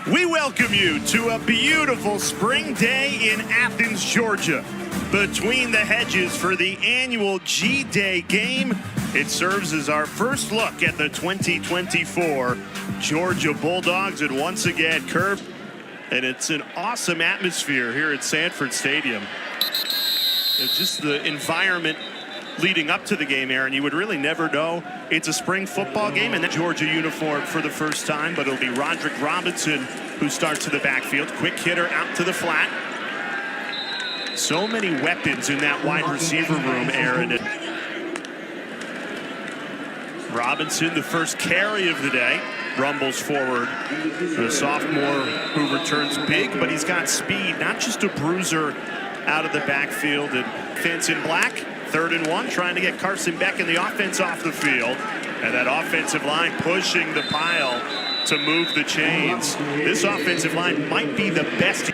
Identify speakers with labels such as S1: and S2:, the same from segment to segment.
S1: We welcome you to a beautiful spring day in Athens, Georgia. Between the hedges for the annual G-Day game, it serves as our first look at the 2024 Georgia Bulldogs. And once again, Curb, and it's an awesome atmosphere here at Sanford Stadium. It's just the environment leading up to the game, Aaron. You would really never know it's a spring football game in the Georgia uniform for the first time, but it'll be Roderick Robinson who starts in the backfield. Quick hitter out to the flat. So many weapons in that wide receiver room, Aaron. Robinson, the first carry of the day, rumbles forward. The sophomore who returns big, but he's got speed, not just a bruiser out of the backfield. And fence in black, 3rd and 1, trying to get Carson Beck and the offense off the field. And that offensive line pushing the pile to move the chains. This offensive line might be the best.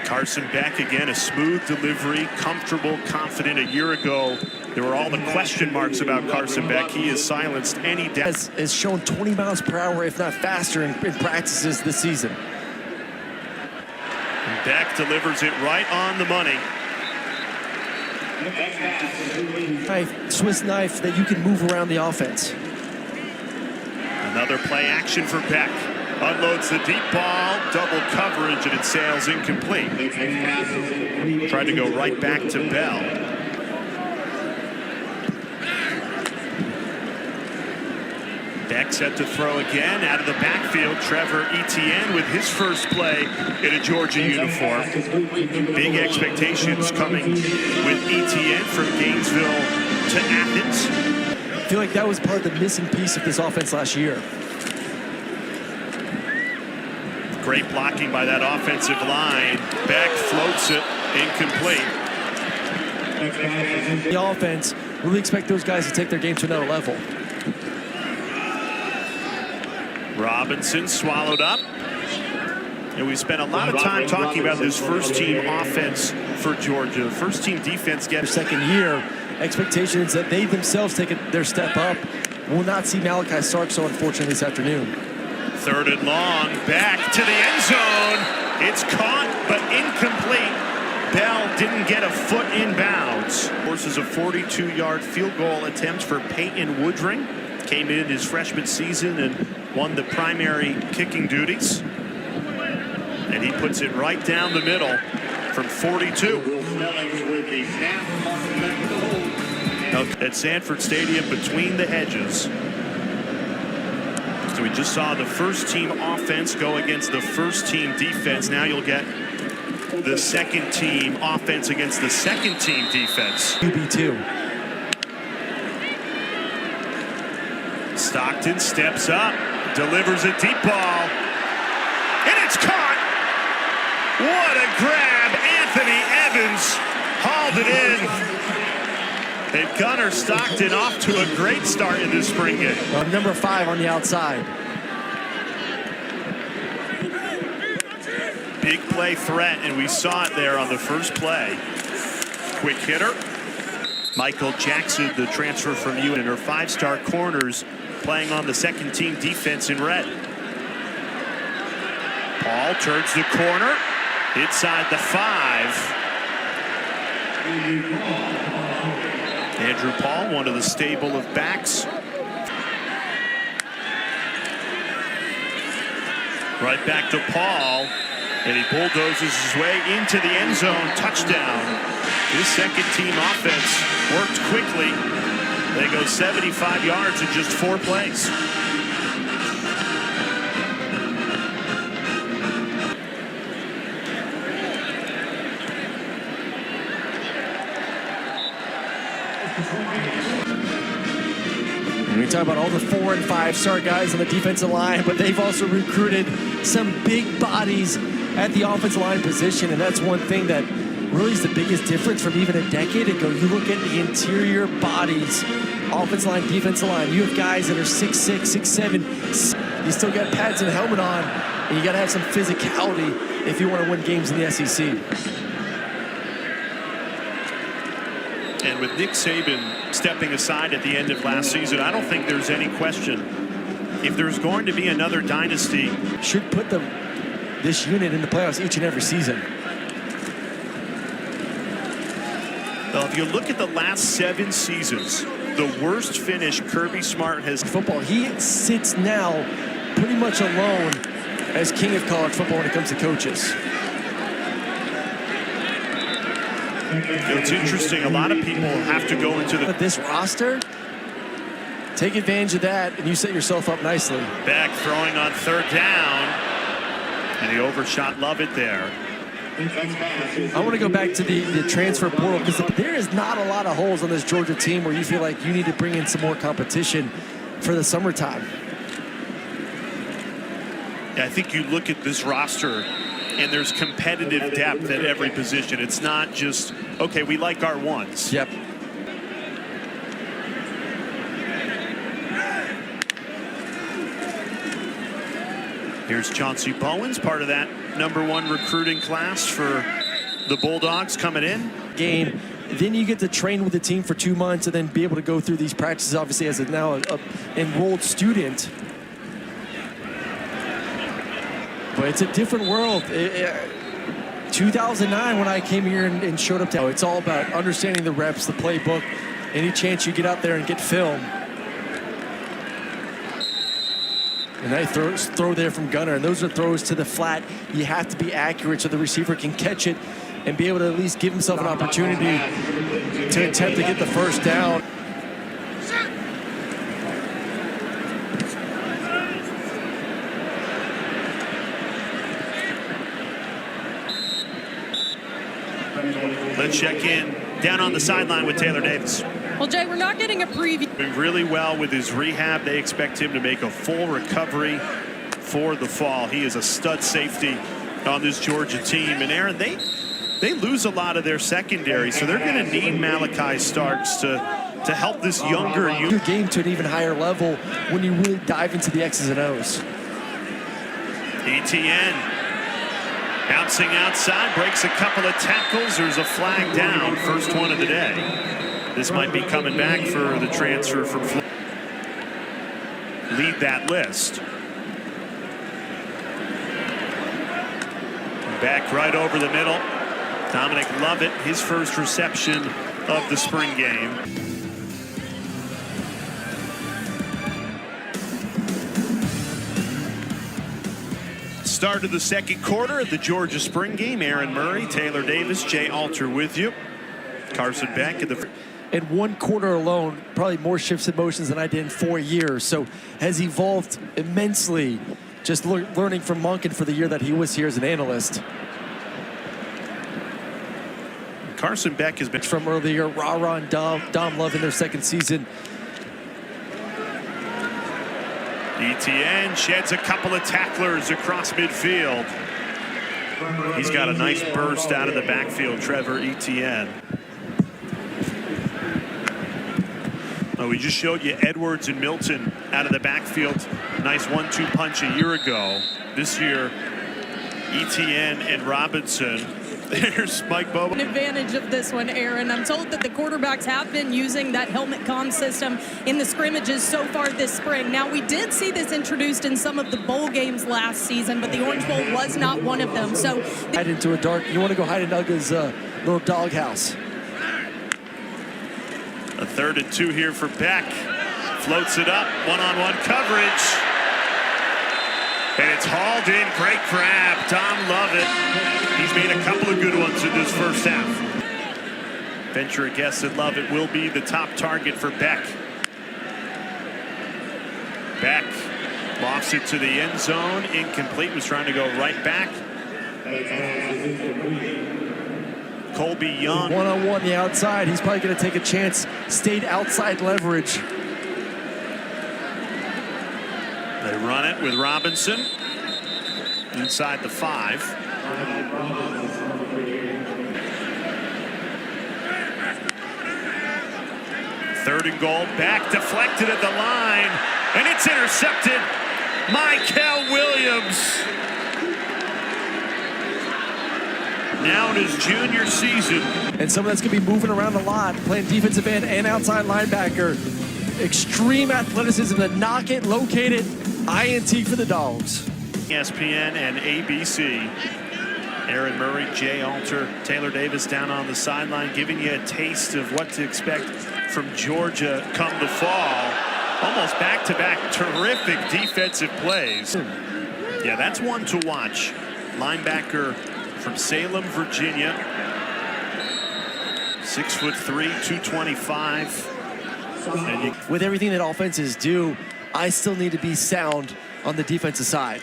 S1: Carson Beck, again, a smooth delivery, comfortable, confident. A year ago, there were all the question marks about Carson Beck. He has silenced any doubt.
S2: Has shown 20 miles per hour, if not faster, in practices this season.
S1: And Beck delivers it right on the money.
S2: Swiss knife that you can move around the offense.
S1: Another play action for Beck. Unloads the deep ball, double coverage, and it sails incomplete. Tried to go right back to Bell. Beck set to throw again out of the backfield. Trevor Etienne with his first play in a Georgia uniform. Big expectations coming with Etienne from Gainesville to Athens.
S2: I feel like that was part of the missing piece of this offense last year.
S1: Great blocking by that offensive line. Beck floats it, incomplete.
S2: The offense really expect those guys to take their game to another level.
S1: Robinson swallowed up. And we spent a lot of time talking about this first-team offense for Georgia. First-team defense gets
S2: second year. Expectations that they themselves take their step up. We'll not see Malachi Starks, so unfortunately, this afternoon.
S1: 3rd and long, back to the end zone. It's caught, but incomplete. Bell didn't get a foot in bounds. Forces a 42-yard field goal attempt for Peyton Woodring. Came in his freshman season and won the primary kicking duties. And he puts it right down the middle from 42. At Sanford Stadium, between the hedges. So we just saw the first-team offense go against the first-team defense. Now you'll get the second-team offense against the second-team defense.
S2: QB2.
S1: Stockton steps up, delivers a deep ball, and it's caught. What a grab. Anthony Evans hauled it in. And Gunnar Stockton off to a great start in this spring game.
S2: Number 5 on the outside.
S1: Big play threat, and we saw it there on the first play. Quick hitter. Michael Jackson, the transfer from UNC, and her 5-star corners playing on the second-team defense in red. Paul turns the corner inside the 5. Andrew Paul, one of the stable of backs. Right back to Paul, and he bulldozes his way into the end zone. Touchdown. This second-team offense worked quickly. They go 75 yards in just 4 plays.
S2: We talk about all the 4- and 5-star guys on the defensive line, but they've also recruited some big bodies at the offensive line position, and that's one thing that really is the biggest difference from even a decade ago. You look at the interior bodies, offensive line, defensive line. You have guys that are 6'6", 6'7". You still got pads and helmet on, and you got to have some physicality if you want to win games in the SEC.
S1: And with Nick Saban stepping aside at the end of last season, I don't think there's any question if there's going to be another dynasty,
S2: should put this unit in the playoffs each and every season.
S1: well, if you look at the last 7 seasons, the worst finish Kirby Smart has
S2: Football, he sits now pretty much alone as king of college football when it comes to coaches.
S1: It's interesting. A lot of people have to go into the
S2: But this roster, take advantage of that, and you set yourself up nicely.
S1: back throwing on 3rd down, and he overshot Lovett there.
S2: I want to go back to the transfer portal because there is not a lot of holes on this Georgia team where you feel like you need to bring in some more competition for the summertime.
S1: Yeah, I think you look at this roster, and there's competitive depth at every position. It's not just, okay, we like our ones.
S2: Yep.
S1: Here's Chauncey Bowens, part of that #1 recruiting class for the Bulldogs coming in.
S2: Game. Then you get to train with the team for 2 months and then be able to go through these practices, obviously, as now an enrolled student. But it's a different world. 2009, when I came here and showed up, it's all about understanding the reps, the playbook, any chance you get out there and get film. And they throw there from Gunner, and those are throws to the flat. You have to be accurate so the receiver can catch it and be able to at least give himself an opportunity to attempt to get the first down.
S1: Let's check in down on the sideline with Taylor Davis.
S3: Well, Jay, we're not getting a preview.
S1: Doing really well with his rehab. They expect him to make a full recovery for the fall. He is a stud safety on this Georgia team. And Aaron, they lose a lot of their secondary, so they're going to need Malachi Starks to help this younger
S2: Your
S1: unit.
S2: game to an even higher level when you really dive into the X's and O's.
S1: ETN bouncing outside, breaks a couple of tackles. There's a flag down, first one of the day. This might be coming back for the transfer from Florida. Lead that list. Back right over the middle. Dominic Lovett, his first reception of the spring game. Start of the second quarter of the Georgia spring game. Aaron Murray, Taylor Davis, Jay Alter with you. Carson Beck at the...
S2: In 1 quarter alone, probably more shifts and motions than I did in 4 years. So has evolved immensely, just learning from Monken for the year that he was here as an analyst.
S1: Carson Beck has been...
S2: From earlier, Ra and Dom Love in their second season.
S1: ETN sheds a couple of tacklers across midfield. He's got a nice burst out of the backfield, Trevor Etienne. We just showed you Edwards and Milton out of the backfield. Nice 1-2 punch a year ago. This year, Etienne and Robinson. There's Mike Bobo.
S3: An advantage of this one, Aaron. I'm told that the quarterbacks have been using that helmet comm system in the scrimmages so far this spring. Now, we did see this introduced in some of the bowl games last season, but the Orange Bowl was not one of them. So,
S2: Hide into a dark. You want to go hide in Uga's little doghouse.
S1: A 3rd and 2 here for Beck. Floats it up, one-on-one coverage. And it's hauled in, great grab, Dom Lovett. He's made a couple of good ones in this first half. Venture a guess that Lovett will be the top target for Beck. Beck lofts it to the end zone, incomplete, was trying to go right back. Colby Young.
S2: One-on-one the outside. He's probably going to take a chance. Stayed outside leverage.
S1: They run it with Robinson inside the 5. Third and goal, back deflected at the line, and it's intercepted. Mykel Williams. Now in his junior season.
S2: And someone that's going to be moving around a lot, playing defensive end and outside linebacker. extreme athleticism to knock it, locate it. INT for the Dogs.
S1: ESPN and ABC. Aaron Murray, Jay Alter, Taylor Davis down on the sideline, giving you a taste of what to expect from Georgia come the fall. Almost back-to-back terrific defensive plays. Yeah, that's one to watch. Linebacker from Salem, Virginia. 6'3", 225.
S2: With everything that offenses do, I still need to be sound on the defensive side.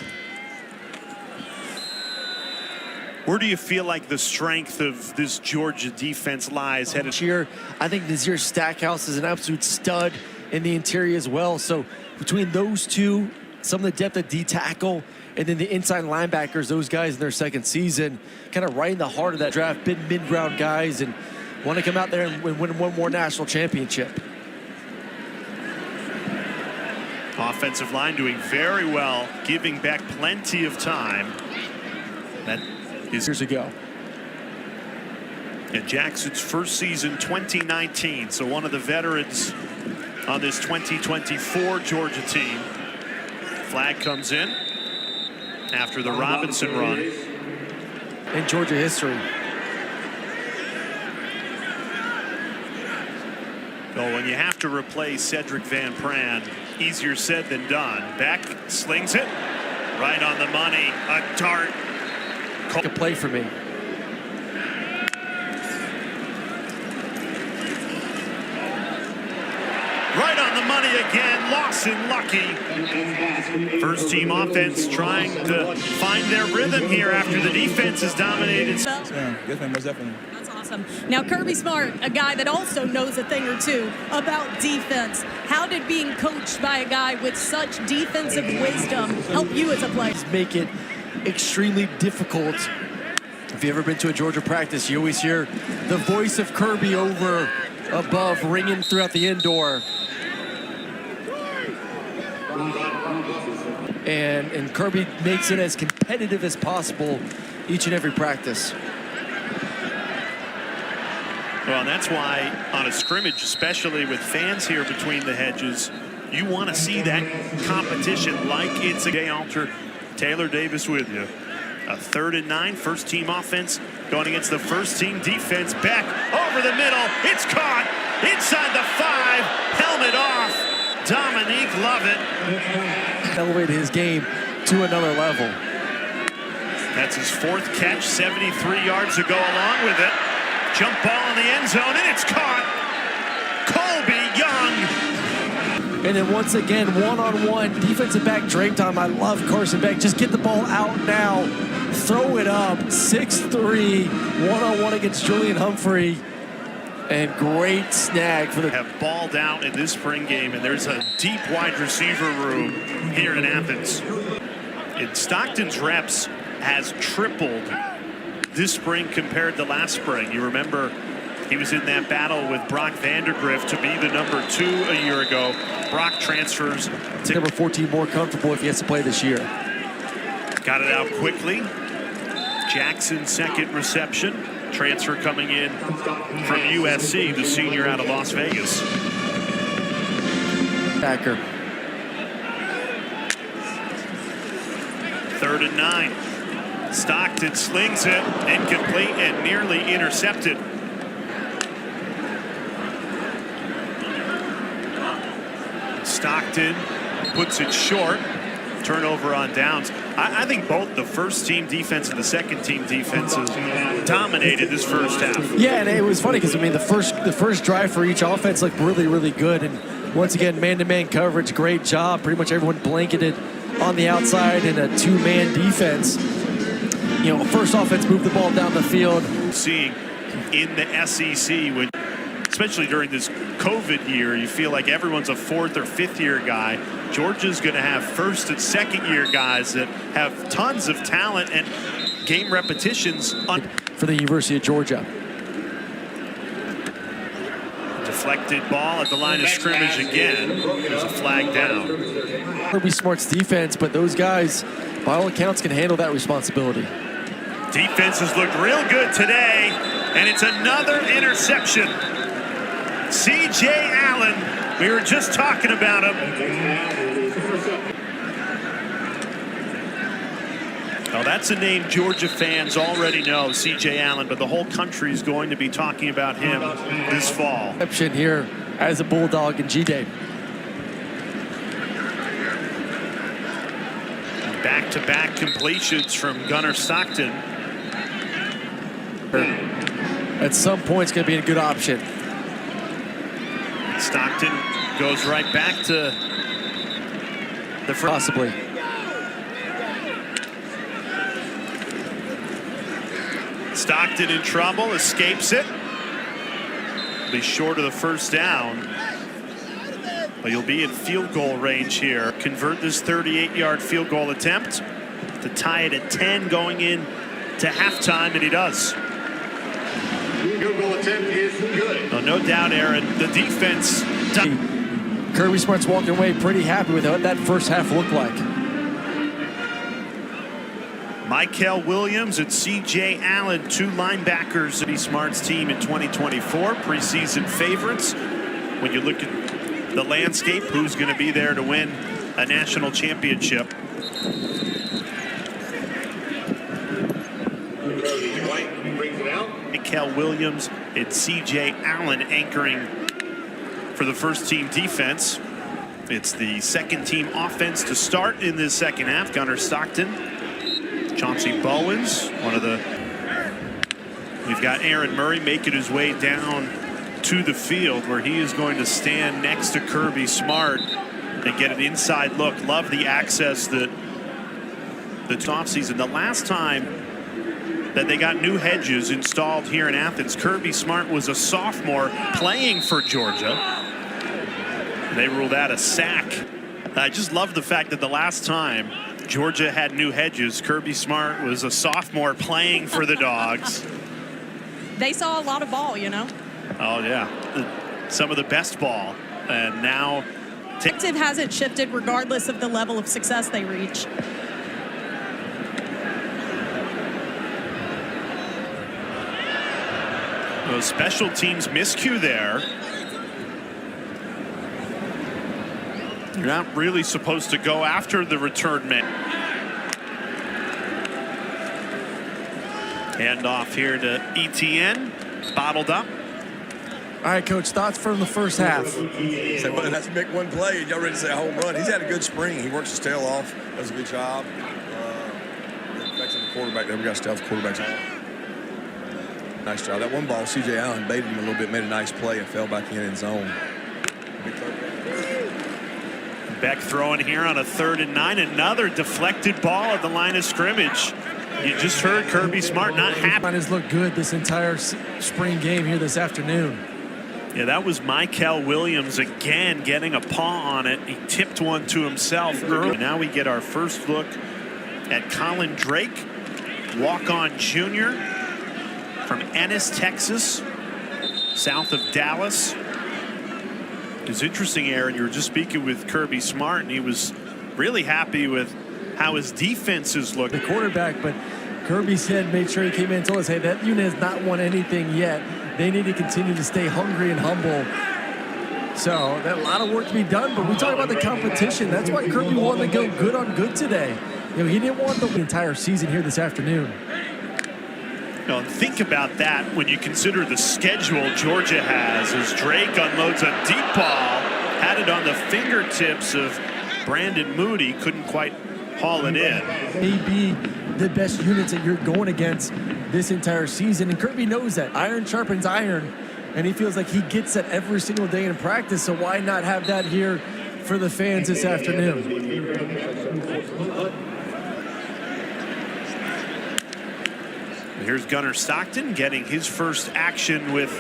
S1: Where do you feel like the strength of this Georgia defense lies headed
S2: here? I think Nazir Stackhouse is an absolute stud in the interior as well. So between those two, some of the depth at D-tackle, and then the inside linebackers, those guys in their second season, kind of right in the heart of that draft, mid-round guys, and want to come out there and win one more national championship.
S1: Offensive line doing very well, giving back plenty of time. That is
S2: years ago.
S1: And Jackson's first season, 2019. So one of the veterans on this 2024 Georgia team. Flag comes in after the Robinson run.
S2: In Georgia history.
S1: Well, when you have to replace Cedric Van Pran, easier said than done. Beck slings it right on the money. A dart.
S2: A play for me.
S1: Right on the money again. Lawson lucky. First team offense trying to find their rhythm here after the defense has dominated.
S3: That's awesome. Now, Kirby Smart, a guy that also knows a thing or two about defense. How did being coached by a guy with such defensive wisdom help you as a player?
S2: Make it extremely difficult. If you've ever been to a Georgia practice, you always hear the voice of Kirby over above ringing throughout the indoor. And Kirby makes it as competitive as possible each and every practice.
S1: Well, and that's why on a scrimmage, especially with fans here between the hedges, you want to see that competition like it's a Jay Alter, Taylor Davis with you. A 3rd and 9, first team offense going against the first team defense. Back over the middle. It's caught inside the 5. Helmet off. Dominique Lovett.
S2: Elevated his game to another level.
S1: That's his 4th catch, 73 yards to go along with it. Jump ball in the end zone, and it's caught. Colby Young.
S2: And then once again, one-on-one, defensive back draped on. I love Carson Beck. Just get the ball out now. Throw it up. 6'3", one-on-one against Julian Humphrey. And great snag for the...
S1: Have balled out in this spring game, and there's a deep wide receiver room here in Athens. And Stockton's reps has tripled this spring compared to last spring. You remember he was in that battle with Brock Vandergrift to be the number 2 a year ago. Brock transfers to
S2: number 14, more comfortable if he has to play this year.
S1: Got it out quickly. Jackson's 2nd reception. Transfer coming in from USC, the senior out of Las Vegas.
S2: Backer.
S1: 3rd and 9. Stockton slings it, incomplete and nearly intercepted. Stockton puts it short. Turnover on downs. I think both the first team defense and the second team defenses dominated this first half.
S2: Yeah, and it was funny because I mean the first drive for each offense looked really, really good. And once again, man-to-man coverage, great job. Pretty much everyone blanketed on the outside in a 2-man defense. You know, first offense moved the ball down the field.
S1: Seeing in the SEC, when, especially during this COVID year, you feel like everyone's a 4th or 5th year guy. Georgia's going to have 1st and 2nd year guys that have tons of talent and game repetitions.
S2: For the University of Georgia.
S1: Deflected ball at the line of scrimmage again. There's a flag down.
S2: Kirby Smart's defense, but those guys, by all accounts, can handle that responsibility.
S1: Defense has looked real good today, and it's another interception. C.J. Allen We were just talking about him. Well, that's a name Georgia fans already know, C.J. Allen, but the whole country is going to be talking about him this fall.
S2: Exception here as a Bulldog in G-Day.
S1: Back-to-back completions from Gunnar Stockton.
S2: At some point, it's going to be a good option.
S1: Stockton goes right back to the first.
S2: Possibly.
S1: Stockton in trouble, escapes it. Be short of the first down. But you'll be in field goal range here. Convert this 38-yard field goal attempt to tie it at 10 going in to halftime, and he does.
S4: Field goal attempt is good.
S1: No doubt, Aaron, the defense.
S2: Kirby Smart's walking away pretty happy with what that first half looked like.
S1: Mykel Williams and C.J. Allen, two linebackers of Smart's team in 2024, preseason favorites. When you look at the landscape, who's going to be there to win a national championship? Mykel Williams and C.J. Allen anchoring for the first team defense. It's the second team offense to start in this second half. Gunnar Stockton, Chauncey Bowens, we've got Aaron Murray making his way down to the field where he is going to stand next to Kirby Smart and get an inside look. Love the access that the offseason. The last time that they got new hedges installed here in Athens, Kirby Smart was a sophomore playing for Georgia. They ruled out a sack. I just love the fact that the last time Georgia had new hedges, Kirby Smart was a sophomore playing for the Dogs.
S3: They saw a lot of ball, you know.
S1: Oh, yeah. Some of the best ball. And now
S3: Perspective hasn't shifted regardless of the level of success they reach.
S1: Those special teams miscue there. You're not really supposed to go after the return man. Hand off here to ETN. Bottled up.
S2: All right, Coach, thoughts from the first half?
S5: Say, well, that's make one play. Y'all ready to say a home run? He's had a good spring. He works his tail off. Does a good job. Affecting the quarterback there. We got stealth quarterbacks. Nice job. That one ball, C.J. Allen baited him a little bit, made a nice play, and fell back in zone.
S1: Beck throwing here on a 3rd and 9. Another deflected ball at the line of scrimmage. You just heard Kirby Smart not happy.
S2: Has looked good this entire spring game here this afternoon.
S1: Yeah, that was Mykel Williams again getting a paw on it. He tipped one to himself early. Now we get our first look at Colin Drake, walk-on junior from Ennis, Texas, south of Dallas. It's interesting, Aaron, you were just speaking with Kirby Smart, and he was really happy with how his defenses look.
S2: The quarterback, but Kirby said, made sure he came in and told us, hey, that unit has not won anything yet. They need to continue to stay hungry and humble. So, a lot of work to be done, but we talk about the competition. That's why Kirby wanted to go good on good today. You know, he didn't want the entire season here this afternoon.
S1: Now, think about that when you consider the schedule Georgia has as Drake unloads a deep ball, had it on the fingertips of Brandon Moody, couldn't quite haul it in.
S2: Maybe the best units that you're going against this entire season, and Kirby knows that. Iron sharpens iron, and he feels like he gets that every single day in practice, so why not have that here for the fans this afternoon?
S1: Here's Gunnar Stockton getting his first action with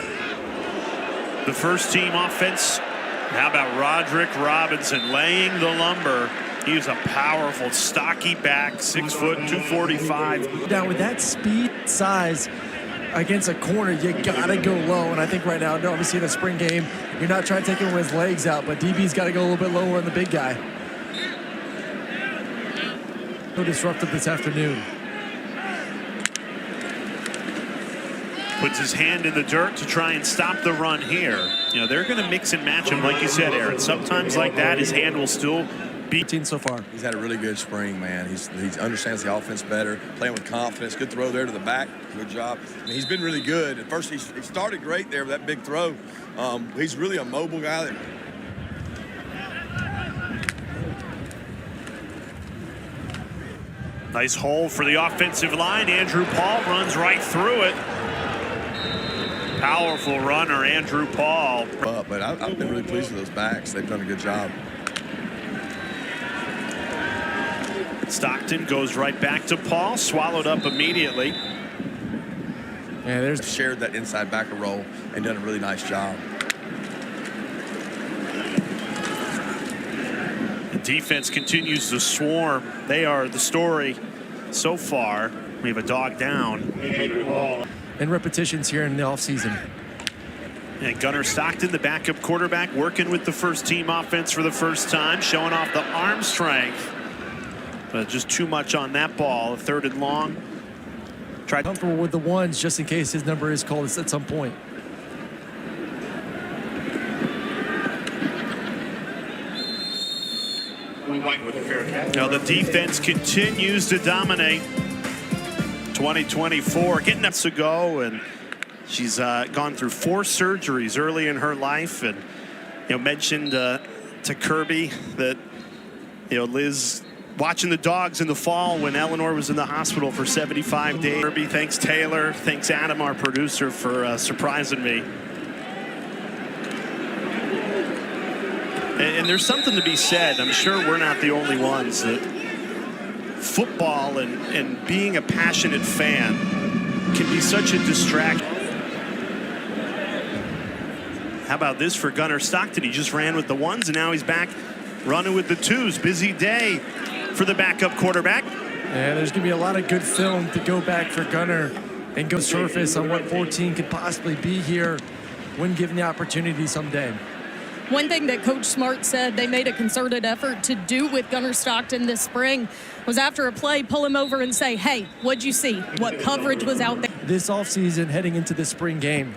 S1: the first team offense. How about Roderick Robinson laying the lumber? He's a powerful, stocky back, 6 foot, 245.
S2: Now with that speed, size against a corner, you gotta go low. And I think right now, obviously in a spring game, you're not trying to take him with his legs out, but DB's got to go a little bit lower on the big guy. So disruptive this afternoon.
S1: puts his hand in the dirt to try and stop the run here. You know, they're going to mix and match him, like you said, Aaron. Sometimes like that, his hand will still be.
S2: So far.
S5: He's had a really good spring, man. He understands the offense better, playing with confidence. Good throw there to the back. Good job. I mean, he's been really good. At first, he started great there with that big throw. He's really a mobile guy.
S1: Nice hole for the offensive line. Andrew Paul runs right through it. Powerful runner, Andrew Paul.
S5: But I've been really pleased with those backs. They've done a good job.
S1: Stockton goes right back to Paul, swallowed up immediately.
S2: Yeah, there's
S5: Shared that inside backer role and done a really nice job.
S1: The defense continues to swarm. They are the story so far. We have a dog down.
S2: and repetitions here in the offseason.
S1: And Gunnar Stockton, the backup quarterback, working with the first team offense for the first time, showing off the arm strength. But just too much on that ball. 3rd and long. Tried
S2: comfortable with the ones just in case his number is called at some point.
S1: Now the defense continues to dominate. 2024, getting up to go, and she's gone through 4 surgeries early in her life, and mentioned to Kirby that Liz watching the dogs in the fall when Eleanor was in the hospital for 75 days. Kirby, thanks Taylor, thanks Adam, our producer, for surprising me. And there's something to be said. I'm sure we're not the only ones that football and being a passionate fan can be such a distraction. How about this for Gunnar Stockton? He just ran with the 1s, and now he's back running with the 2s. Busy day for the backup quarterback.
S2: Yeah, there's going to be a lot of good film to go back for Gunnar and go surface on what 14 could possibly be here when given the opportunity someday.
S3: One thing that Coach Smart said they made a concerted effort to do with Gunnar Stockton this spring was after a play, pull him over and say, hey, what'd you see? What coverage was out there?
S2: This offseason heading into the spring game.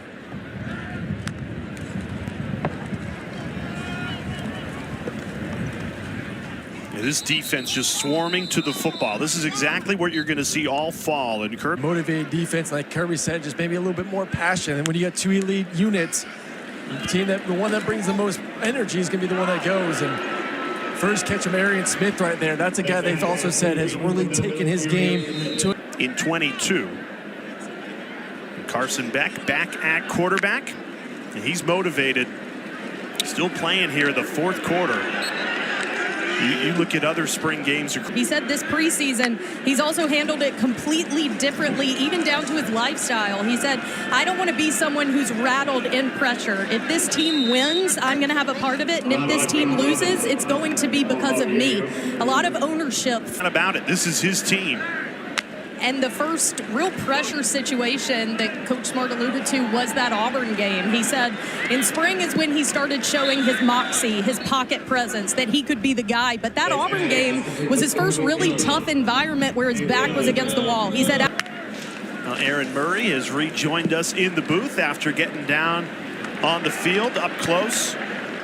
S1: This defense just swarming to the football. This is exactly what you're going to see all fall. And Kirby,
S2: motivated defense, like Kirby said, just maybe a little bit more passion. And when you got 2 elite units, the one that brings the most energy is going to be the one that goes. And first catch of Arian Smith right there. That's a guy they've also said has really taken his game to
S1: in 22. And Carson Beck back at quarterback, and he's motivated. Still playing here the 4th quarter. You look at other spring games.
S3: He said this preseason, he's also handled it completely differently, even down to his lifestyle. He said, I don't want to be someone who's rattled in pressure. If this team wins, I'm going to have a part of it. And if this team loses, it's going to be because of me. A lot of ownership.
S1: Not about it. This is his team.
S3: And the first real pressure situation that Coach Smart alluded to was that Auburn game. He said in spring is when he started showing his moxie, his pocket presence, that he could be the guy. But that Auburn game was his first really tough environment where his back was against the wall. He said,
S1: Aaron Murray has rejoined us in the booth after getting down on the field up close.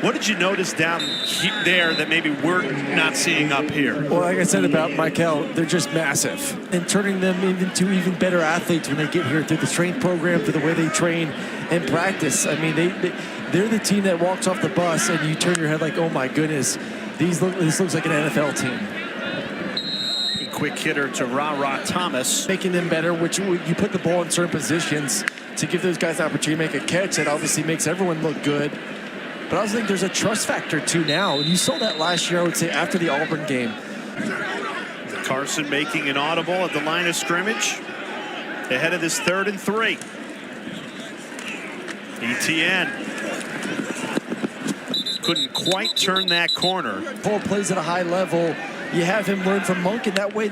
S1: What did you notice down there that maybe we're not seeing up here?
S2: Well, like I said about Michael, they're just massive. And turning them into even better athletes when they get here through the strength program, through the way they train and practice. I mean, they're the team that walks off the bus and you turn your head like, oh my goodness, this looks like an NFL team.
S1: Quick hitter to Ra Thomas.
S2: Making them better, which you put the ball in certain positions to give those guys the opportunity to make a catch. That obviously makes everyone look good. But I also think there's a trust factor too now. And you saw that last year, I would say, after the Auburn game.
S1: Carson making an audible at the line of scrimmage. Ahead of this 3rd and 3. ETN couldn't quite turn that corner.
S2: Paul plays at a high level. You have him learn from Monk, and that way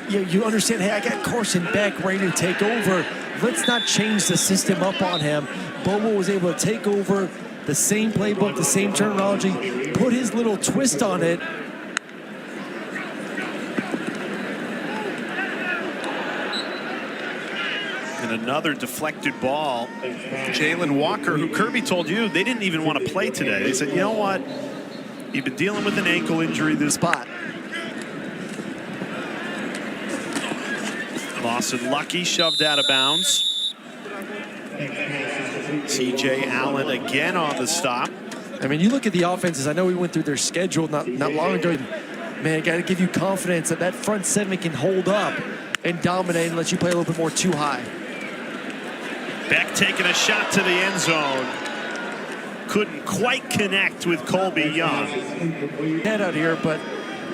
S2: you understand, hey, I got Carson Beck ready to take over. Let's not change the system up on him. Bobo was able to take over the same playbook, the same terminology, put his little twist on it.
S1: And another deflected ball. Jalen Walker, who Kirby told you they didn't even want to play today. They said, you know what? You've been dealing with an ankle injury this spot. Lawson Lucky shoved out of bounds. CJ Allen again on the stop.
S2: I mean, you look at the offenses. I know we went through their schedule not long ago. Man, got to give you confidence that that front seven can hold up and dominate and let you play a little bit more too high.
S1: Beck taking a shot to the end zone. Couldn't quite connect with Colby Young.
S2: Head out here, but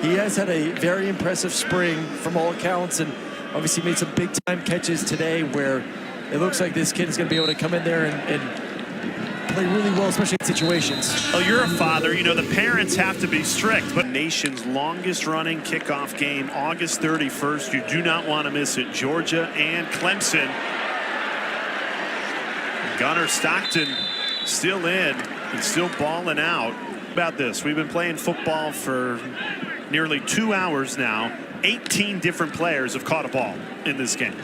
S2: he has had a very impressive spring from all accounts, and obviously made some big time catches today where it looks like this kid is going to be able to come in there and play really well, especially in situations.
S1: Oh, you're a father. You know, the parents have to be strict. But nation's longest running kickoff game, August 31st. You do not want to miss it. Georgia and Clemson. Gunnar Stockton still in and still balling out. About this, we've been playing football for nearly 2 hours now. 18 different players have caught a ball in this game.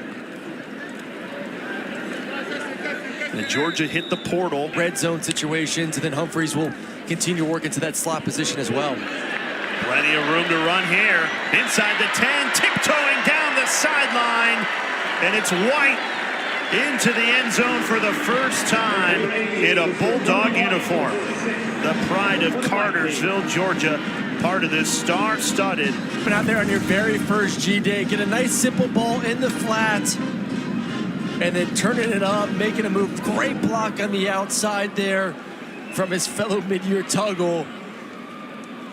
S1: And Georgia hit the portal.
S2: Red zone situations, and then Humphreys will continue to work into that slot position as well.
S1: Plenty of room to run here. Inside the 10, tiptoeing down the sideline. And it's White into the end zone for the first time in a Bulldog uniform. The pride of Cartersville, Georgia, part of this star-studded.
S2: But out there on your very first G-Day, get a nice simple ball in the flat, and then turning it up, making a move. Great block on the outside there from his fellow mid-year Tuggle,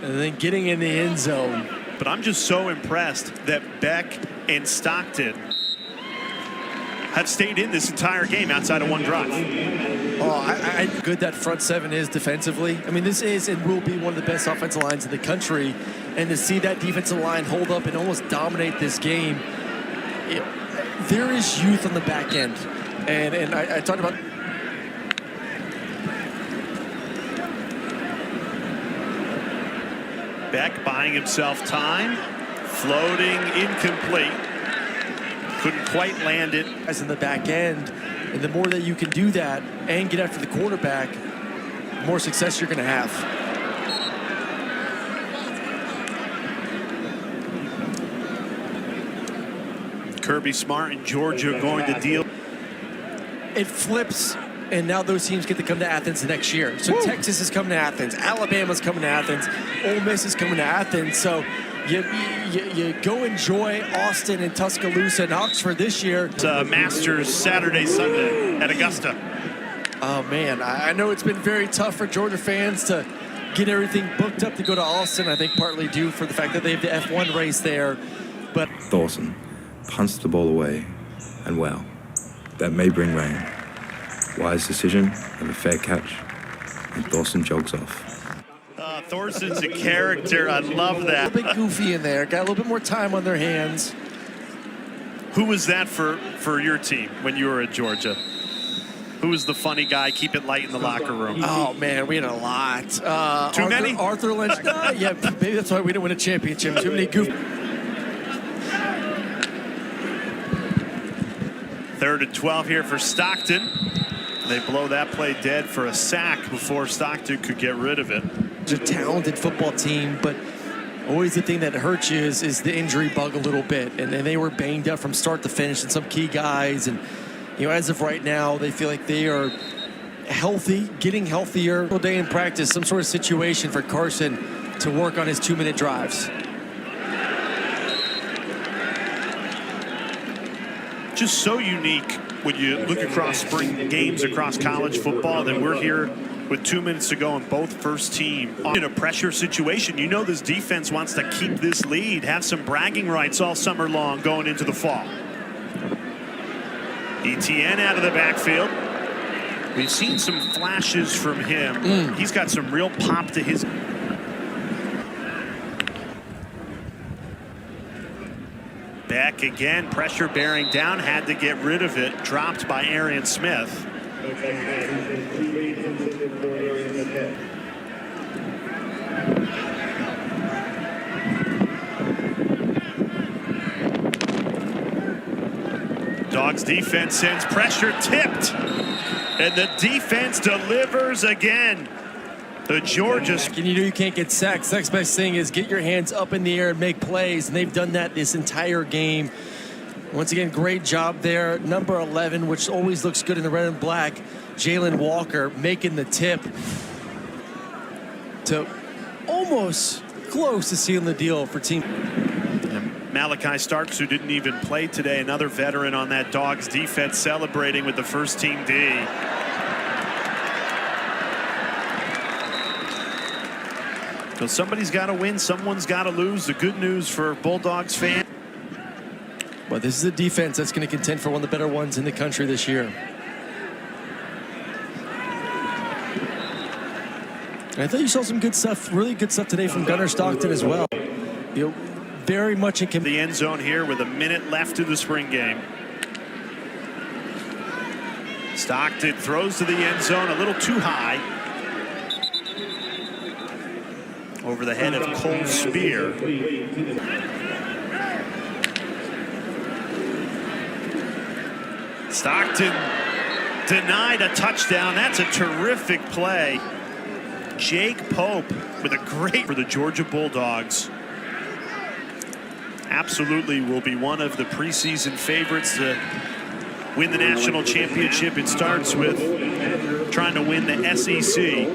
S2: and then getting in the end zone.
S1: But I'm just so impressed that Beck and Stockton have stayed in this entire game outside of one drive.
S2: Oh, good that front seven is defensively. I mean, this is and will be one of the best offensive lines in the country. And to see that defensive line hold up and almost dominate this game, there is youth on the back end. And I talked about
S1: Beck buying himself time, floating incomplete. Couldn't quite land it.
S2: As in the back end, and the more that you can do that and get after the quarterback, the more success you're going to have.
S1: Kirby Smart and Georgia going to deal.
S2: It flips, and now those teams get to come to Athens the next year. So Texas is coming to Athens, Alabama's coming to Athens, Ole Miss is coming to Athens. So you go enjoy Austin and Tuscaloosa and Oxford this year.
S1: It's Masters Saturday, Sunday at Augusta.
S2: Oh, man, I know it's been very tough for Georgia fans to get everything booked up to go to Austin. I think partly due for the fact that they have the F1 race there. But
S6: Dawson punts the ball away, and well, that may bring rain. Wise decision and a fair catch, and Dawson jogs off.
S1: Thorson's a character. I love that.
S2: A little bit goofy in there. Got a little bit more time on their hands.
S1: Who was that for your team when you were at Georgia? Who was the funny guy? Keep it light in the locker room.
S2: Oh, man, we had a lot.
S1: Too many?
S2: Arthur Lynch. Yeah, maybe that's why we didn't win a championship. Too many goofy.
S1: 3rd and 12 here for Stockton. They blow that play dead for a sack before Stockton could get rid of it.
S2: It's a talented football team, but always the thing that hurts you is the injury bug a little bit. And they were banged up from start to finish, and some key guys. And, as of right now, they feel like they are healthy, getting healthier. All day in practice, some sort of situation for Carson to work on his 2-minute drives.
S1: Just so unique when you look across spring games across college football that we're here with 2 minutes to go and both first team in a pressure situation. This defense wants to keep this lead, have some bragging rights all summer long going into the fall. Etienne out of the backfield. We've seen some flashes from him. He's got some real pop to his. Beck again, pressure bearing down, had to get rid of it, dropped by Arian Smith. Dogs defense sends pressure, tipped, and the defense delivers again. The Georgia.
S2: And you know you can't get sacks. Next best thing is get your hands up in the air and make plays, and they've done that this entire game. Once again, great job there. Number 11, which always looks good in the red and black, Jalen Walker making the tip to almost close to sealing the deal for team.
S1: Malachi Starks, who didn't even play today, another veteran on that Dogs defense, celebrating with the first team D. So somebody's got to win, someone's got to lose. The good news for Bulldogs fans.
S2: But this is a defense that's going to contend for one of the better ones in the country this year. And I thought you saw some good stuff, really good stuff today from Gunnar Stockton as well. You know, very much in
S1: the end zone here with a minute left in the spring game. Stockton throws to the end zone a little too high. Over the head of Cole Spear. Stockton denied a touchdown. That's a terrific play. Jake Pope with a great for the Georgia Bulldogs. Absolutely will be one of the preseason favorites to win the national championship. It starts with trying to win the SEC,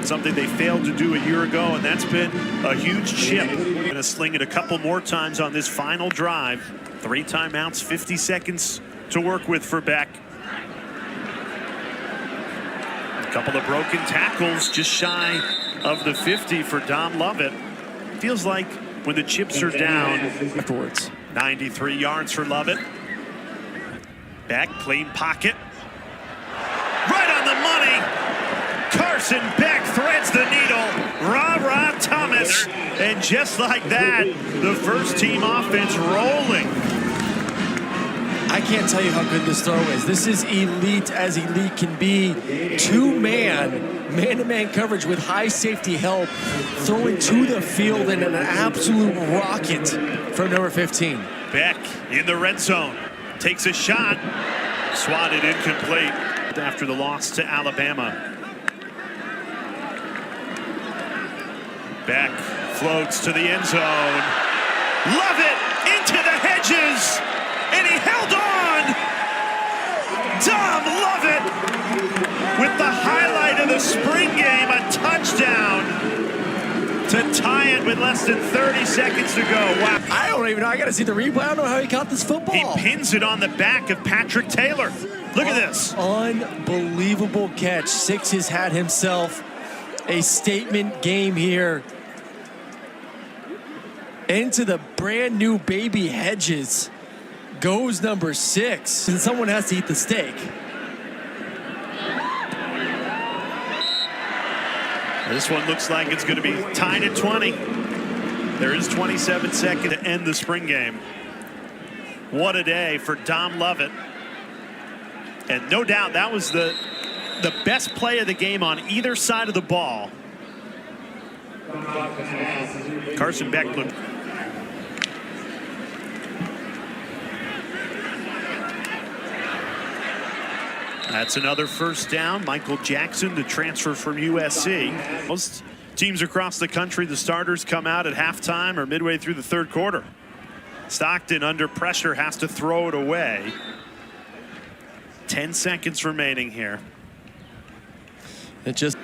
S1: something they failed to do a year ago, and that's been a huge chip. Going to sling it a couple more times on this final drive. 3 timeouts, 50 seconds to work with for Beck. A couple of broken tackles just shy of the 50 for Dom Lovett. Feels like when the chips are down
S2: afterwards.
S1: 93 yards for Lovett. Beck, clean pocket. Right on the money. Carson Beck threads the needle. Ra Thomas. And just like that, the first team offense rolling.
S2: I can't tell you how good this throw is. This is elite as elite can be. 2-man, man-to-man coverage with high safety help, throwing to the field in an absolute rocket from number 15.
S1: Beck in the red zone, takes a shot, swatted incomplete after the loss to Alabama. Beck floats to the end zone. Lovett into the hedges. And he held on. Dom Lovett with the highlight of the spring game, a touchdown to tie it with less than 30 seconds to go. Wow.
S2: I don't even know. I got to see the replay. I don't know how he caught this football.
S1: He pins it on the back of Patrick Taylor. Look at this.
S2: Unbelievable catch. Six has had himself a statement game here. Into the brand new baby hedges. Goes number 6, and someone has to eat the steak.
S1: This one looks like it's going to be tied at 20. There is 27 seconds to end the spring game. What a day for Dom Lovett. And no doubt that was the best play of the game on either side of the ball. Carson Beck looked. That's another first down. Michael Jackson, the transfer from USC. Most teams across the country, the starters come out at halftime or midway through the third quarter. Stockton under pressure has to throw it away. 10 seconds remaining here.
S2: It just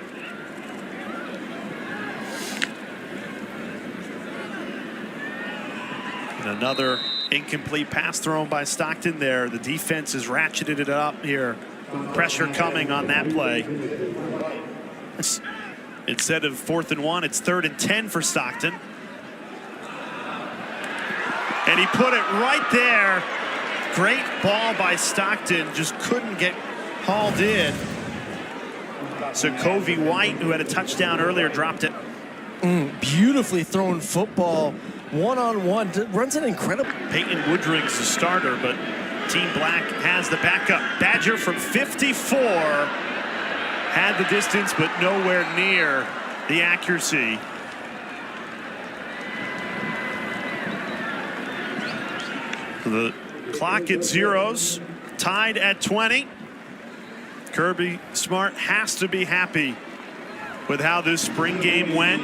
S1: and another incomplete pass thrown by Stockton there. The defense has ratcheted it up here. Pressure coming on that play. Instead of 4th and 1, it's 3rd and 10 for Stockton. And he put it right there. Great ball by Stockton, just couldn't get hauled in. So Covey White, who had a touchdown earlier, dropped it.
S2: Beautifully thrown football, one-on-one, runs an incredible.
S1: Peyton Woodring's the starter, but Team Black has the backup. Badger from 54 had the distance, but nowhere near the accuracy. The clock at zeros. tied at 20. Kirby Smart has to be happy with how this spring game went.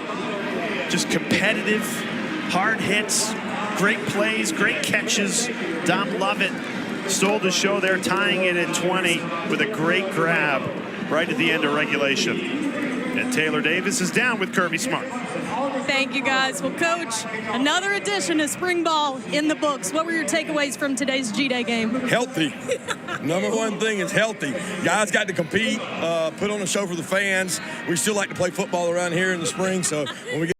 S1: Just competitive, hard hits, great plays, great catches. Dom Lovett stole the show there, tying it at 20 with a great grab right at the end of regulation. And Taylor Davis is down with Kirby Smart.
S3: Thank you, guys. Well, Coach, another edition of spring ball in the books. What were your takeaways from today's G-Day game?
S5: Healthy. Number one thing is healthy. Guys got to compete, put on a show for the fans. We still like to play football around here in the spring, so when we get